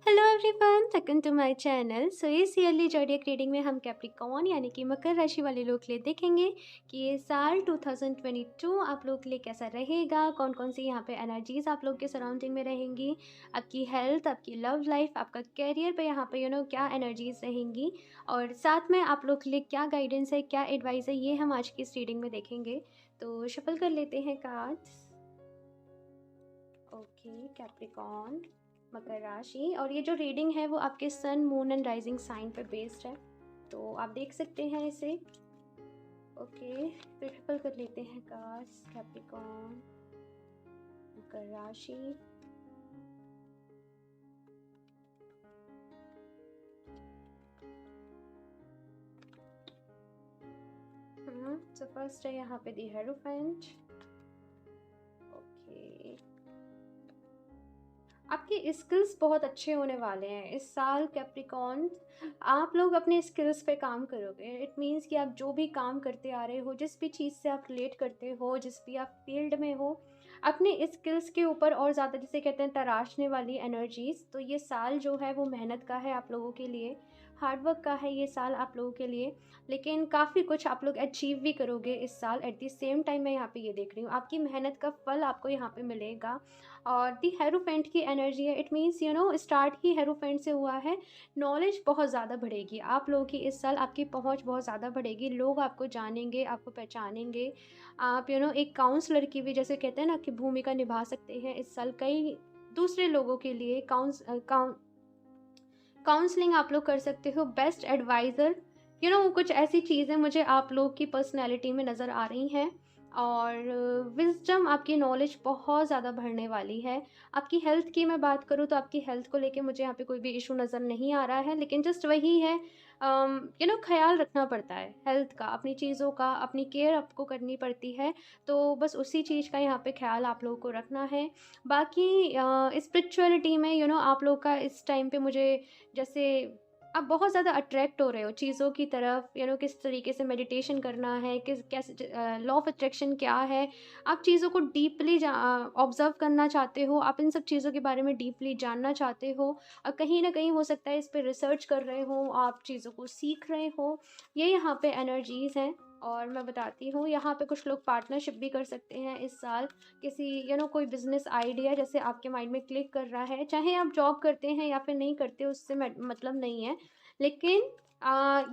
Hello everyone, welcome to my channel. इस yearly zodiac reading में हम कैप्रिकॉर्न यानी कि मकर राशि वाले लोग के लिए देखेंगे कि ये साल 2022 आप लोग के लिए कैसा रहेगा, कौन कौन सी यहाँ पे एनर्जीज आप लोग के सराउंडिंग में रहेंगी, आपकी हेल्थ, आपकी लव लाइफ, आपका कैरियर पे यहाँ पे क्या एनर्जीज रहेंगी और साथ में आप लोग के लिए क्या गाइडेंस है, क्या एडवाइस है, ये हम आज की इस रीडिंग में देखेंगे। तो शफल कर लेते हैं कार्ड्स। ओके, कैप्रिकॉर्न मकर राशि, और ये जो रीडिंग है वो आपके सन, मून एंड राइजिंग साइन पे बेस्ड है, तो आप देख सकते हैं इसे। ओके, तो शफल कर लेते हैं कार्ड्स। कैप्रिकॉर्न मकर राशि, तो फर्स्ट है यहाँ पे दी हेरोफेंट। ओके, आपके स्किल्स बहुत अच्छे होने वाले हैं इस साल कैप्रिकॉर्न। आप लोग अपने स्किल्स पे काम करोगे। इट मीन्स कि आप जो भी काम करते आ रहे हो, जिस भी चीज़ से आप रिलेट करते हो, जिस भी आप फील्ड में हो, अपने स्किल्स के ऊपर और ज़्यादा, जिसे कहते हैं तराशने वाली एनर्जीज। तो ये साल जो है वो मेहनत का है आप लोगों के लिए, हार्डवर्क का है ये साल आप लोगों के लिए। लेकिन काफ़ी कुछ आप लोग अचीव भी करोगे इस साल। एट द सेम टाइम मैं यहाँ पे ये देख रही हूँ, आपकी मेहनत का फल आपको यहाँ पे मिलेगा। और दी हेरोफेंट की एनर्जी है। It means start he hierophant से हुआ है। नॉलेज बहुत ज़्यादा बढ़ेगी आप लोगों की इस साल, आपकी पहुंच बहुत ज़्यादा बढ़ेगी, लोग आपको जानेंगे, आपको पहचानेंगे। आप एक काउंसलर की भी, जैसे कहते हैं ना, कि भूमिका निभा सकते हैं इस साल। कई दूसरे लोगों के लिए काउंसलिंग आप लोग कर सकते हो, बेस्ट एडवाइज़र। कुछ ऐसी चीज़ें मुझे आप लोग की पर्सनैलिटी में नज़र आ रही हैं। और विज़डम, आपकी नॉलेज बहुत ज़्यादा बढ़ने वाली है। आपकी हेल्थ की मैं बात करूँ तो आपकी हेल्थ को लेके मुझे यहाँ पे कोई भी इशू नज़र नहीं आ रहा है, लेकिन जस्ट वही है, ख्याल रखना पड़ता है हेल्थ का, अपनी चीज़ों का, अपनी केयर आपको करनी पड़ती है। तो बस उसी चीज़ का यहाँ पे ख्याल आप लोगों को रखना है। बाकी स्पिरिचुअलिटी में आप लोग का इस टाइम पे मुझे, जैसे आप बहुत ज़्यादा अट्रैक्ट हो रहे हो चीज़ों की तरफ। किस तरीके से मेडिटेशन करना है, किस कैसे लॉ ऑफ अट्रैक्शन क्या है, आप चीज़ों को डीपली ऑब्जर्व करना चाहते हो, आप इन सब चीज़ों के बारे में डीपली जानना चाहते हो। और कहीं ना कहीं हो सकता है इस पर रिसर्च कर रहे हो, आप चीज़ों को सीख रहे हो। ये यहाँ पे एनर्जीज़ हैं। और मैं बताती हूँ, यहाँ पे कुछ लोग पार्टनरशिप भी कर सकते हैं इस साल। किसी कोई बिजनेस आइडिया जैसे आपके माइंड में क्लिक कर रहा है, चाहे आप जॉब करते हैं या फिर नहीं करते, उससे मतलब नहीं है। लेकिन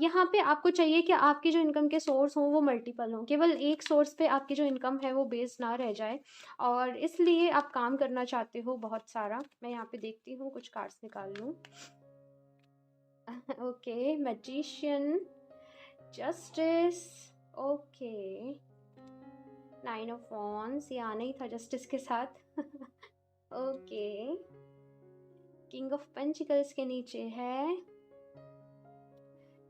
यहाँ पे आपको चाहिए कि आपकी जो इनकम के सोर्स हों वो मल्टीपल हों, केवल एक सोर्स पे आपकी जो इनकम है वो बेस ना रह जाए। और इसलिए आप काम करना चाहते हो बहुत सारा। मैं यहाँ पे देखती हूँ, कुछ कार्ड्स निकाल लूँ। Okay, magician, justice, okay, 9 of wands, ये आना ही था जस्टिस के साथ। ओके, किंग ऑफ पेंटिकल्स के नीचे है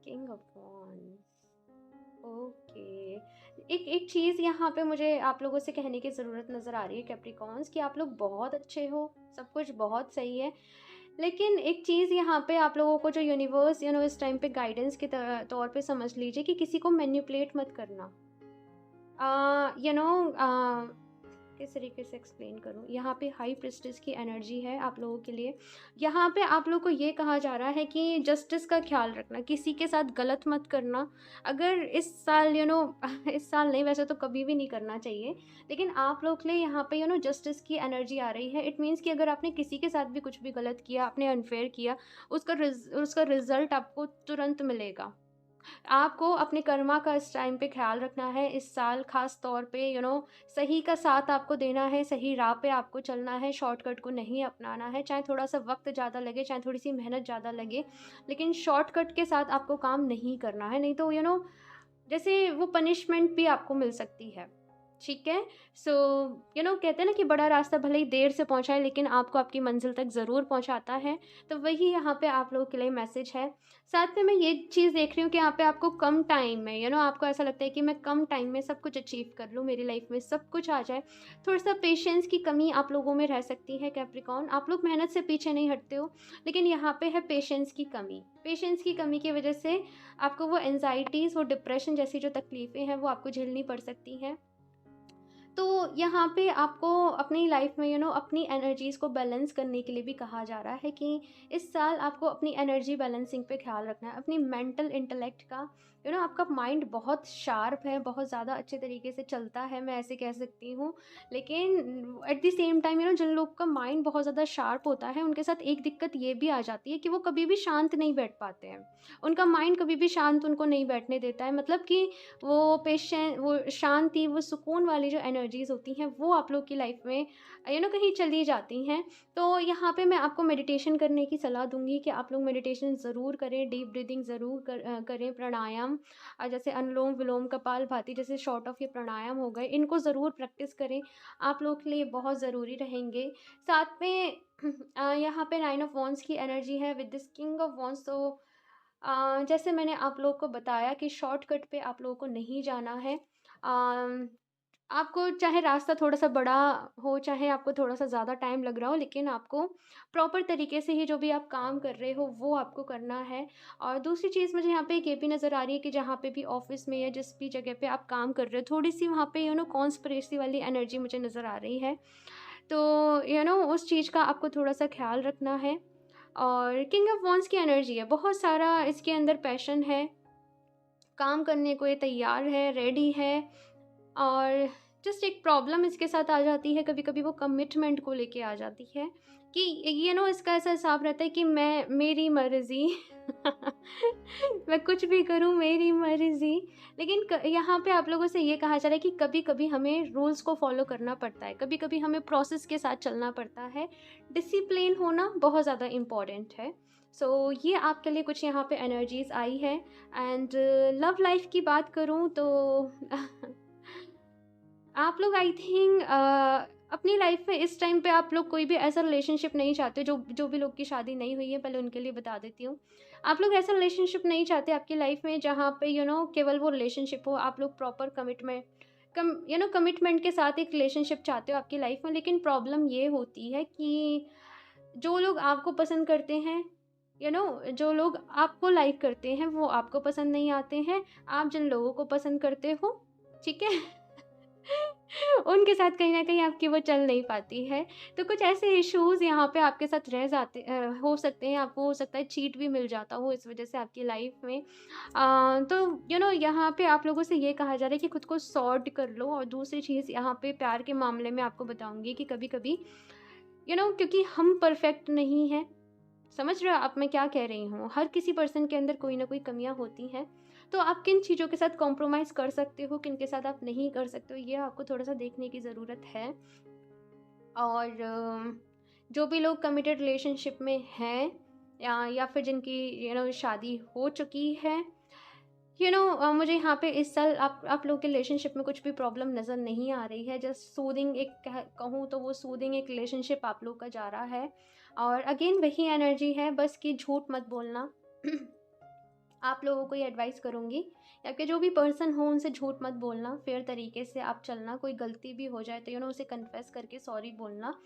किंग ऑफ वॉन्ड्स। ओके, एक एक चीज़ यहाँ पे मुझे आप लोगों से कहने की ज़रूरत नज़र आ रही है कैप्रिकॉर्न्स, कि आप लोग बहुत अच्छे हो, सब कुछ बहुत सही है। लेकिन एक चीज़ यहाँ पे आप लोगों को, जो यूनिवर्स इस टाइम पे गाइडेंस के तौर पे समझ लीजिए, कि किसी को मैनिपुलेट मत करना। यू नो किस तरीके से एक्सप्लेन करूँ, यहाँ पे हाई प्रेस्टिज की एनर्जी है आप लोगों के लिए। यहाँ पे आप लोग को ये कहा जा रहा है कि जस्टिस का ख्याल रखना, किसी के साथ गलत मत करना। अगर इस साल इस साल नहीं, वैसे तो कभी भी नहीं करना चाहिए, लेकिन आप लोग के लिए यहाँ पे जस्टिस की एनर्जी आ रही है। इट मीन्स कि अगर आपने किसी के साथ भी कुछ भी गलत किया, आपने अनफेयर किया, उसका रिजल्ट आपको तुरंत मिलेगा। आपको अपने कर्मा का इस टाइम पे ख्याल रखना है इस साल, खास तौर पे सही का साथ आपको देना है, सही राह पे आपको चलना है, शॉर्टकट को नहीं अपनाना है। चाहे थोड़ा सा वक्त ज़्यादा लगे, चाहे थोड़ी सी मेहनत ज़्यादा लगे, लेकिन शॉर्टकट के साथ आपको काम नहीं करना है, नहीं तो जैसे वो पनिशमेंट भी आपको मिल सकती है। ठीक है। सो कहते हैं ना कि बड़ा रास्ता भले ही देर से पहुंचाए, लेकिन आपको आपकी मंजिल तक ज़रूर पहुंचाता है। तो वही यहाँ पे आप लोगों के लिए मैसेज है। साथ में मैं ये चीज़ देख रही हूँ कि यहाँ पे आपको कम टाइम में, आपको ऐसा लगता है कि मैं कम टाइम में सब कुछ अचीव कर लूँ, मेरी लाइफ में सब कुछ आ जाए। थोड़ा सा पेशेंस की कमी आप लोगों में रह सकती है कैप्रिकॉर्न। आप लोग मेहनत से पीछे नहीं हटते हो, लेकिन यहाँ पे है पेशेंस की कमी। पेशेंस की कमी की वजह से आपको वो एनजाइटीज़, वो डिप्रेशन जैसी जो तकलीफ़ें हैं वो आपको झेलनी पड़ सकती हैं। तो यहाँ पे आपको अपनी लाइफ में अपनी एनर्जीज़ को बैलेंस करने के लिए भी कहा जा रहा है कि इस साल आपको अपनी एनर्जी बैलेंसिंग पे ख्याल रखना है, अपनी मेंटल इंटेलेक्ट का। आपका माइंड बहुत शार्प है, बहुत ज़्यादा अच्छे तरीके से चलता है, मैं ऐसे कह सकती हूँ। लेकिन एट द सेम टाइम जिन लोग का माइंड बहुत ज़्यादा शार्प होता है, उनके साथ एक दिक्कत ये भी आ जाती है कि वो कभी भी शांत नहीं बैठ पाते हैं। उनका माइंड कभी भी शांत उनको नहीं बैठने देता है, मतलब कि वो शांति, वो सुकून वाली जो एनर्जीज़ होती हैं, वो आप लोग की लाइफ में कहीं चली जाती हैं। तो यहाँ पे मैं आपको मेडिटेशन करने की सलाह दूँगी कि आप लोग मेडिटेशन ज़रूर करें, डीप ब्रीथिंग ज़रूर करें, प्राणायाम जैसे अनुलोम-विलोम, कपालभाति जैसे शॉर्ट ऑफ ये प्राणायाम हो गए, इनको ज़रूर प्रैक्टिस करें, आप लोग के लिए बहुत ज़रूरी रहेंगे। साथ में यहाँ पे 9 ऑफ वांड्स की एनर्जी है with this king of wands. तो जैसे मैंने आप लोग को बताया कि शॉर्टकट पे आप लोगों को नहीं जाना है। आपको चाहे रास्ता थोड़ा-सा बड़ा हो, चाहे आपको थोड़ा-सा ज़्यादा टाइम लग रहा हो, लेकिन आपको प्रॉपर तरीके से ही जो भी आप काम कर रहे हो, वो आपको करना है। और दूसरी चीज़ मुझे यहाँ पे एक ये भी नज़र आ रही है कि जहाँ पे भी ऑफ़िस में या जिस भी जगह पे आप काम कर रहे हो, थोड़ी-सी वहाँ पे कॉन्स्पिरेसी वाली एनर्जी मुझे नज़र आ रही है। तो उस चीज़ का आपको थोड़ा-सा ख़्याल रखना है। और किंग ऑफ वांड्स की एनर्जी है, बहुत सारा इसके अंदर पैशन है, काम करने को ये तैयार है, रेडी है। और जस्ट एक प्रॉब्लम इसके साथ आ जाती है, कभी-कभी वो कमिटमेंट को लेके आ जाती है कि इसका ऐसा हिसाब रहता है कि मेरी मर्ज़ी मैं कुछ भी करूँ, मेरी मर्ज़ी। लेकिन यहाँ पे आप लोगों से ये कहा जा रहा है कि कभी-कभी हमें रूल्स को फ़ॉलो करना पड़ता है, कभी-कभी हमें प्रोसेस के साथ चलना पड़ता है। डिसिप्लिन होना बहुत ज़्यादा इम्पॉर्टेंट है। सो ये आपके लिए कुछ यहाँ पे एनर्जीज़ आई है। एंड लव लाइफ़ की बात करूँ तो आप लोग आई थिंक अपनी लाइफ में इस टाइम पे आप लोग कोई भी ऐसा रिलेशनशिप नहीं चाहते, जो जो भी लोग की शादी नहीं हुई है, पहले उनके लिए बता देती हूँ। आप लोग ऐसा रिलेशनशिप नहीं चाहते आपकी लाइफ में जहाँ पे केवल वो रिलेशनशिप हो, आप लोग प्रॉपर कमिटमेंट के साथ एक रिलेशनशिप चाहते हो आपकी लाइफ में। लेकिन प्रॉब्लम ये होती है कि जो लोग आपको पसंद करते हैं, जो लोग आपको लाइक करते हैं, वो आपको पसंद नहीं आते हैं। आप जिन लोगों को पसंद करते हो, ठीक है? उनके साथ कहीं न कहीं आपकी वो चल नहीं पाती है। तो कुछ ऐसे इश्यूज़ यहाँ पे आपके साथ हो सकते हैं, आपको हो सकता है चीट भी मिल जाता हो इस वज़ह से आपकी लाइफ़ में। तो यहाँ पे आप लोगों से ये कहा जा रहा है कि खुद को सॉर्ट कर लो। और दूसरी चीज़ यहाँ पे प्यार के मामले में आपको बताऊँगी कि कभी-कभी क्योंकि हम परफ़ेक्ट नहीं हैं। समझ रहे हो आप मैं क्या कह रही हूँ? हर किसी पर्सन के अंदर कोई ना कोई कमियाँ होती हैं। तो आप किन चीज़ों के साथ कॉम्प्रोमाइज़ कर सकते हो, किन के साथ आप नहीं कर सकते हो, ये आपको थोड़ा-सा देखने की ज़रूरत है। और जो भी लोग कमिटेड रिलेशनशिप में हैं या फिर जिनकी शादी हो चुकी है, मुझे यहाँ पे इस साल आप लोग के रिलेशनशिप में कुछ भी प्रॉब्लम नज़र नहीं आ रही है। जस्ट सूदिंग एक कहूँ तो वो सूदिंग एक रिलेशनशिप आप लोग का जा रहा है। और अगेन वही एनर्जी है, बस कि झूठ मत बोलना। आप लोगों को ये एडवाइस करूँगी, या कि जो भी पर्सन हो उनसे झूठ मत बोलना, फेयर तरीके से आप चलना। कोई गलती भी हो जाए तो उसे कन्फेस करके सॉरी बोलना।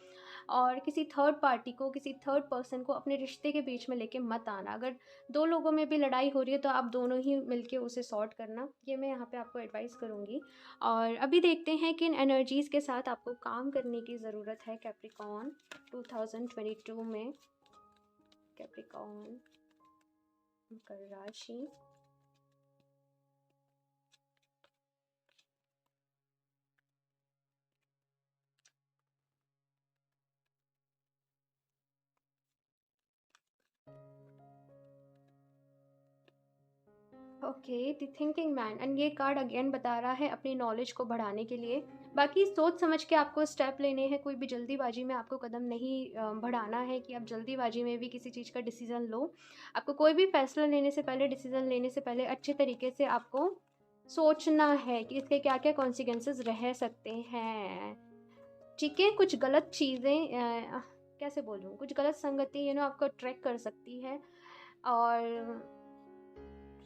और किसी थर्ड पार्टी को, किसी थर्ड पर्सन को अपने रिश्ते के बीच में लेके मत आना। अगर 2 लोगों में भी लड़ाई हो रही है तो आप दोनों ही मिलके उसे सॉर्ट करना, ये मैं यहाँ पे आपको एडवाइस करूँगी। और अभी देखते हैं कि इन एनर्जीज़ के साथ आपको काम करने की ज़रूरत है कैप्रिकॉर्न 2022 में। कैप्रिकॉर्न मकर राशि। Okay, the thinking man. And ये कार्ड अगेन बता रहा है अपनी नॉलेज को बढ़ाने के लिए। बाकी सोच समझ के आपको स्टेप लेने हैं, कोई भी जल्दीबाजी में आपको कदम नहीं बढ़ाना है कि आप जल्दीबाजी में भी किसी चीज़ का डिसीज़न लो। आपको कोई भी फैसला लेने से पहले, डिसीज़न लेने से पहले अच्छे तरीके से आपको सोचना है कि इसके क्या-क्या कॉन्सिक्वेंसेस रह सकते हैं। ठीक है? कुछ गलत चीज़ें कैसे बोलूँ? कुछ गलत संगति आपको अट्रैक्ट कर सकती है। और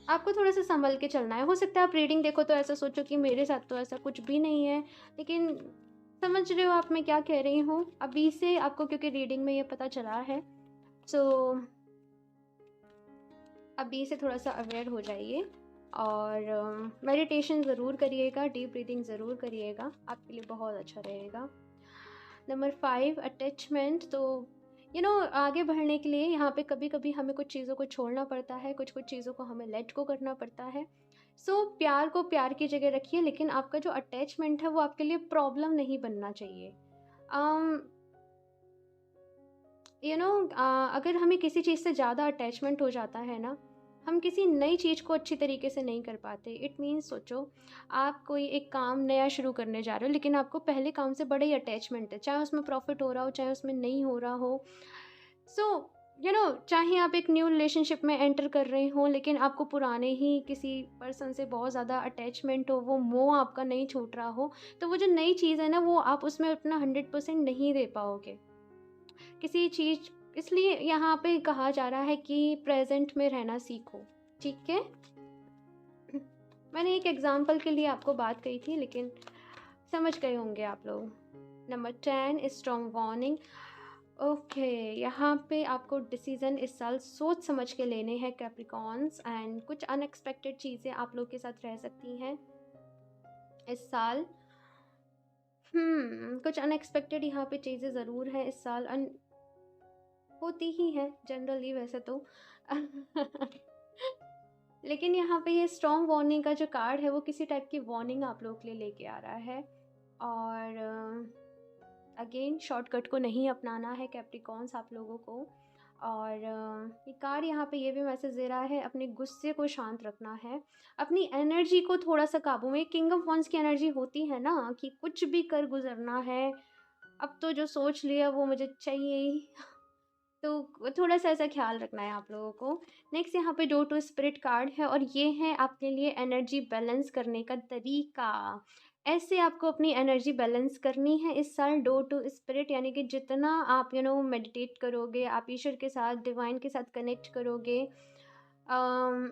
आपको थोड़ा-सा सँभल के चलना है। हो सकता है आप रीडिंग देखो तो ऐसा सोचो कि मेरे साथ तो ऐसा कुछ भी नहीं है, लेकिन समझ रहे हो आप मैं क्या कह रही हूँ? अभी से आपको, क्योंकि रीडिंग में ये पता चला है, सो अभी से थोड़ा-सा अवेयर हो जाइए। और मेडिटेशन ज़रूर करिएगा, डीप ब्रीदिंग ज़रूर करिएगा, आपके लिए बहुत अच्छा रहेगा। Number 5 attachment. तो आगे बढ़ने के लिए यहाँ पे कभी कभी हमें कुछ चीज़ों को छोड़ना पड़ता है, कुछ कुछ चीज़ों को हमें लेट को करना पड़ता है। प्यार को प्यार की जगह रखिए, लेकिन आपका जो अटैचमेंट है वो आपके लिए प्रॉब्लम नहीं बनना चाहिए। अगर हमें किसी चीज़ से ज़्यादा अटैचमेंट हो जाता है ना, हम किसी नई चीज़ को अच्छी तरीके से नहीं कर पाते। इट मीन्स सोचो, आप कोई एक काम नया शुरू करने जा रहे हो, लेकिन आपको पहले काम से बड़ा ही अटैचमेंट है, चाहे उसमें प्रॉफिट हो रहा हो चाहे उसमें नहीं हो रहा हो। चाहे आप एक न्यू रिलेशनशिप में एंटर कर रहे हो, लेकिन आपको पुराने ही किसी पर्सन से बहुत ज़्यादा अटैचमेंट हो, वो मोह आपका नहीं छूट रहा हो, तो वो जो नई चीज़ है ना, वो आप उसमें अपना 100% नहीं दे पाओगे किसी चीज़। इसलिए यहाँ पे कहा जा रहा है कि प्रेजेंट में रहना सीखो, ठीक है। मैंने एक एग्जांपल के लिए आपको बात कही थी, लेकिन समझ गए होंगे आप लोग। Number 10 strong warning. ओके, यहाँ पे आपको डिसीजन इस साल सोच समझ के लेने हैं कैप्रिकॉन्स, एंड कुछ अनएक्सपेक्टेड चीज़ें आप लोग के साथ रह सकती हैं इस साल। कुछ अनएक्सपेक्टेड यहाँ पे चीज़ें ज़रूर हैं इस साल, होती ही है जनरली वैसे तो। लेकिन यहाँ पे ये स्ट्रॉन्ग वार्निंग का जो कार्ड है वो किसी टाइप की वार्निंग आप लोगों के लिए लेके आ रहा है। और अगेन शॉर्टकट को नहीं अपनाना है कैप्रिकॉन्स आप लोगों को। और ये कार्ड यहाँ पे ये भी मैसेज दे रहा है, अपने गुस्से को शांत रखना है, अपनी एनर्जी को थोड़ा सा काबू में। किंग ऑफ वॉन्ड्स की एनर्जी होती है ना कि कुछ भी कर गुजरना है, अब तो जो सोच लिया वो मुझे चाहिए ही। तो थोड़ा सा ऐसा ख्याल रखना है आप लोगों को। नेक्स्ट यहाँ पे डोर टू स्पिरिट कार्ड है, और ये है आपके लिए एनर्जी बैलेंस करने का तरीका। ऐसे आपको अपनी एनर्जी बैलेंस करनी है इस साल। डोर टू स्पिरिट यानी कि जितना आप मेडिटेट करोगे, आप ईश्वर के साथ, डिवाइन के साथ कनेक्ट करोगे, अम,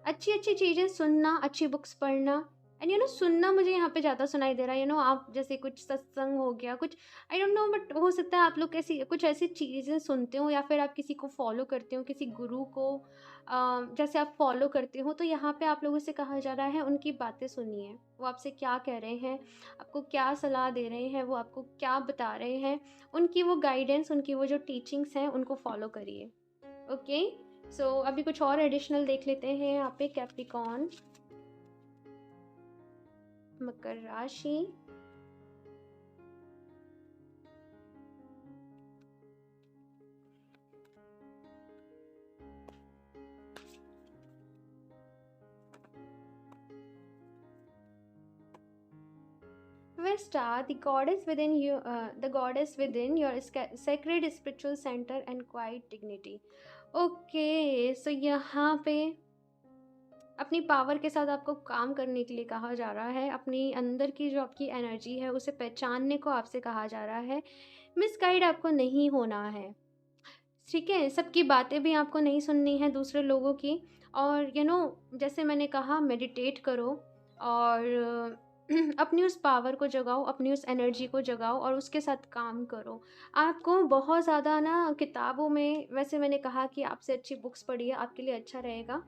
अच्छी अच्छी चीज़ें सुनना, अच्छी बुक्स पढ़ना। एंड सुनना मुझे यहाँ पे ज़्यादा सुनाई दे रहा है। आप जैसे कुछ सत्संग हो गया, कुछ आई डोंट नो, बट हो सकता है आप लोग कैसी कुछ ऐसी चीज़ें सुनते हो, या फिर आप किसी को फॉलो करते हो, किसी गुरु को जैसे आप फॉलो करते हो। तो यहाँ पे आप लोगों से कहा जा रहा है उनकी बातें सुनिए, वो आपसे क्या कह रहे हैं, आपको क्या सलाह दे रहे हैं, वो आपको क्या बता रहे हैं, उनकी वो गाइडेंस, उनकी वो जो टीचिंग्स हैं उनको फॉलो करिए। ओके, अभी कुछ और एडिशनल देख लेते हैं यहाँ पे। कैप्रिकॉन, मकर राशि, Vesta, the goddess within you, the goddess within your sacred spiritual center and quiet dignity. Okay, यहाँ पे अपनी पावर के साथ आपको काम करने के लिए कहा जा रहा है। अपनी अंदर की जो आपकी एनर्जी है उसे पहचानने को आपसे कहा जा रहा है। मिसगाइड आपको नहीं होना है, ठीक है। सबकी बातें भी आपको नहीं सुननी है, दूसरे लोगों की। और जैसे मैंने कहा, मेडिटेट करो और अपनी उस पावर को जगाओ, अपनी उस एनर्जी को जगाओ और उसके साथ काम करो। आपको बहुत ज़्यादा ना किताबों में, वैसे मैंने कहा कि आपसे अच्छी बुक्स पढ़िए, आपके लिए अच्छा रहेगा।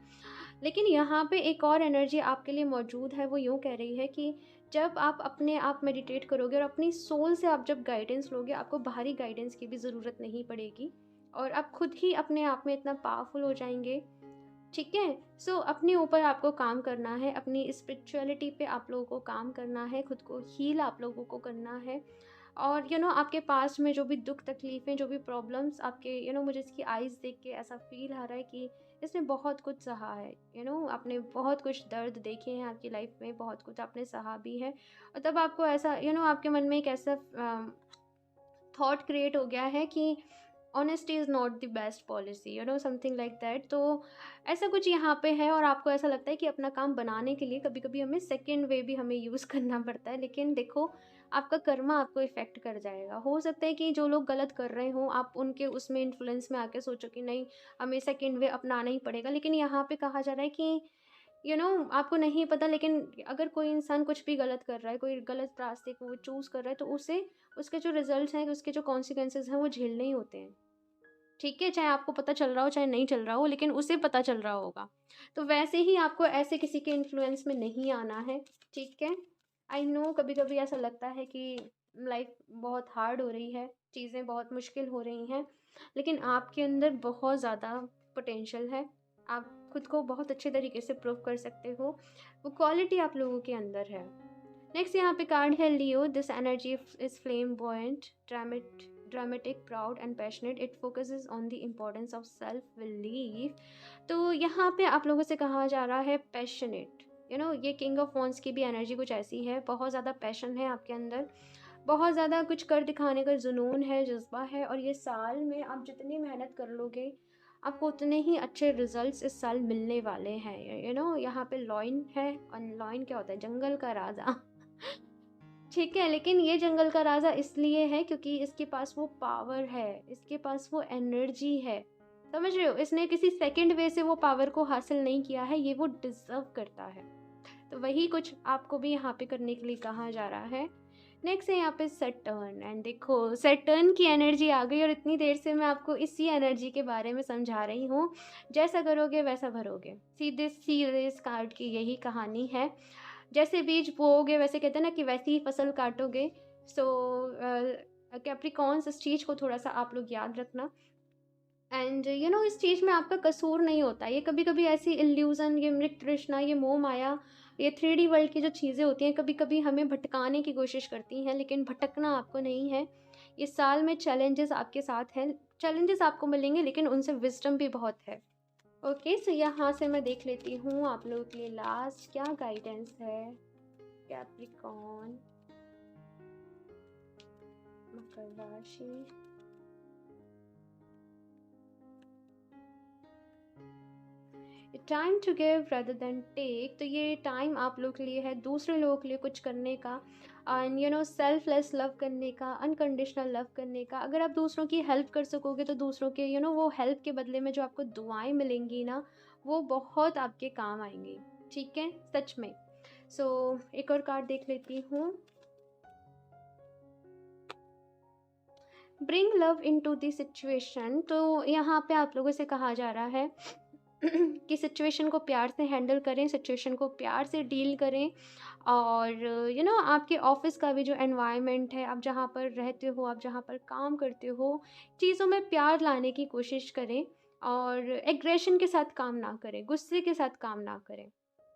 लेकिन यहाँ पे एक और एनर्जी आपके लिए मौजूद है, वो यूँ कह रही है कि जब आप अपने आप मेडिटेट करोगे और अपनी सोल से आप जब गाइडेंस लोगे, आपको बाहरी गाइडेंस की भी ज़रूरत नहीं पड़ेगी, और आप खुद ही अपने आप में इतना पावरफुल हो जाएंगे, ठीक है। अपने ऊपर आपको काम करना है, अपनी स्पिरिचुअलिटी पे आप लोगों को काम करना है, खुद को हील आप लोगों को करना है। और आपके पास में जो भी दुख तकलीफ़ें, जो भी प्रॉब्लम्स आपके, मुझे इसकी आइज़ देख के ऐसा फील आ रहा है कि इसने बहुत कुछ सहा है। आपने बहुत कुछ दर्द देखे हैं आपकी लाइफ में, बहुत कुछ आपने सहा भी है। और तब आपको ऐसा आपके मन में एक ऐसा थॉट क्रिएट हो गया है कि honesty is not the best policy, something like that. तो ऐसा कुछ यहाँ पे है, और आपको ऐसा लगता है कि अपना काम बनाने के लिए कभी कभी हमें सेकेंड वे भी हमें यूज़ करना पड़ता है। लेकिन देखो, आपका कर्मा आपको इफ़ेक्ट कर जाएगा। हो सकता है कि जो लोग गलत कर रहे हों, आप उनके उसमें इन्फ्लुएंस में आके सोचो कि नहीं, हमें सेकेंड वे अपनाना ही पड़ेगा। लेकिन यहाँ पे कहा जा रहा है कि आपको नहीं पता, लेकिन अगर कोई इंसान कुछ भी गलत कर रहा है, कोई गलत रास्ते को वो चूज़ कर रहा है, तो उसे उसके जो रिजल्ट्स हैं, उसके जो कॉन्सिक्वेंसेस हैं, वो झेलने ही होते हैं। ठीक है? चाहे आपको पता चल रहा हो, चाहे नहीं चल रहा हो, लेकिन उसे पता चल रहा होगा। तो वैसे ही आपको ऐसे किसी के इन्फ्लुएंस में नहीं आना है, ठीक है? आई नो कभी-कभी ऐसा लगता है कि लाइफ़ बहुत हार्ड हो रही है, चीज़ें बहुत मुश्किल हो रही हैं, लेकिन आपके अंदर बहुत ज़्यादा पोटेंशियल है। आप खुद को बहुत अच्छे तरीके से प्रूव कर सकते हो, वो क्वालिटी आप लोगों के अंदर है। नेक्स्ट यहाँ पे कार्ड है Leo, this energy is flamboyant, dramatic, proud and passionate, it focuses on the importance of self belief. तो यहाँ पे आप लोगों से कहा जा रहा है पैशनेट, ये किंग ऑफ वॉन्ड्स की भी एनर्जी कुछ ऐसी है, बहुत ज़्यादा पैशन है आपके अंदर, बहुत ज़्यादा कुछ कर दिखाने का जुनून है, जज्बा है, और ये साल में आप जितनी मेहनत कर लोगे आपको उतने ही अच्छे रिजल्ट्स इस साल मिलने वाले हैं। यहाँ पे लॉइन है, और लॉइन क्या होता है? जंगल का राजा। ठीक है, लेकिन ये जंगल का राजा इसलिए है क्योंकि इसके पास वो पावर है, इसके पास वो एनर्जी है, समझ रहे हो? इसने किसी सेकंड वे से वो पावर को हासिल नहीं किया है, ये वो डिजर्व करता है। तो वही कुछ आपको भी यहाँ पे करने के लिए कहा जा रहा है। नेक्स्ट है यहाँ पे सैटर्न, एंड देखो सैटर्न की एनर्जी आ गई, और इतनी देर से मैं आपको इसी एनर्जी के बारे में समझा रही हूँ। जैसा करोगे वैसा भरोगे, सीधे सीधे इस कार्ड की यही कहानी है। जैसे बीज बोओगे, वैसे कहते हैं ना कि वैसी ही फसल काटोगे। सो कैप्रिकॉन्स, इस चीज़ को थोड़ा सा आप लोग याद रखना। एंड इस चीज़ में आपका कसूर नहीं होता, ये कभी कभी ऐसी इल्यूज़न, ये मृग तृष्णा, ये मोह माया, ये 3D वर्ल्ड की जो चीज़ें होती हैं कभी कभी हमें भटकाने की कोशिश करती हैं, लेकिन भटकना आपको नहीं है। इस साल में चैलेंजेस आपके साथ हैं, चैलेंजेस आपको मिलेंगे, लेकिन उनसे विजडम भी बहुत है। ओके, सो यहाँ से मैं देख लेती हूँ आप लोगों के लिए लास्ट क्या गाइडेंस है। कैप्रिकॉन, मकर राशि, time to give rather than take. तो ये टाइम आप लोग के लिए है दूसरे लोगों के लिए कुछ करने का, एंड सेल्फलेस लव करने का, अनकंडीशनल लव करने का। अगर आप दूसरों की हेल्प कर सकोगे तो दूसरों के वो हेल्प के बदले में जो आपको दुआएं मिलेंगी ना, वो बहुत आपके काम आएंगी, ठीक है, सच में। सो एक और कार्ड देख लेती हूँ। Bring love into the situation. तो यहाँ पे आप लोगों से कहा जा रहा है कि सिचुएशन को प्यार से हैंडल करें, सिचुएशन को प्यार से डील करें, और आपके ऑफिस का भी जो एनवायरनमेंट है, आप जहाँ पर रहते हो, आप जहाँ पर काम करते हो, चीज़ों में प्यार लाने की कोशिश करें, और एग्रेशन के साथ काम ना करें, गुस्से के साथ काम ना करें।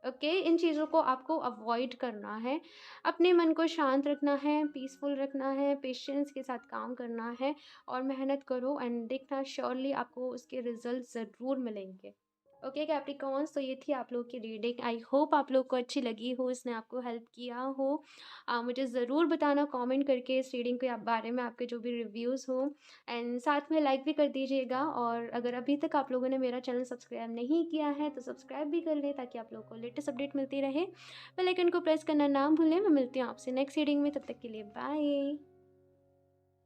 ओके, इन चीज़ों को आपको अवॉइड करना है, अपने मन को शांत रखना है, पीसफुल रखना है, पेशेंस के साथ काम करना है, और मेहनत करो, एंड देखना श्योरली आपको उसके रिजल्ट ज़रूर मिलेंगे। ओके कैप्रिकॉन्स, तो ये थी आप लोग की रीडिंग। आई होप आप लोग को अच्छी लगी हो, इसने आपको हेल्प किया हो। मुझे ज़रूर बताना कमेंट करके इस रीडिंग के बारे में आपके जो भी रिव्यूज़ हो, एंड साथ में लाइक भी कर दीजिएगा। और अगर अभी तक आप लोगों ने मेरा चैनल सब्सक्राइब नहीं किया है तो सब्सक्राइब भी कर लें, ताकि आप लोगों को लेटेस्ट अपडेट मिलती रहे। बेल आइकन को प्रेस करना ना भूलें। मैं मिलती हूँ आपसे नेक्स्ट रीडिंग में, तब तक के लिए बाय।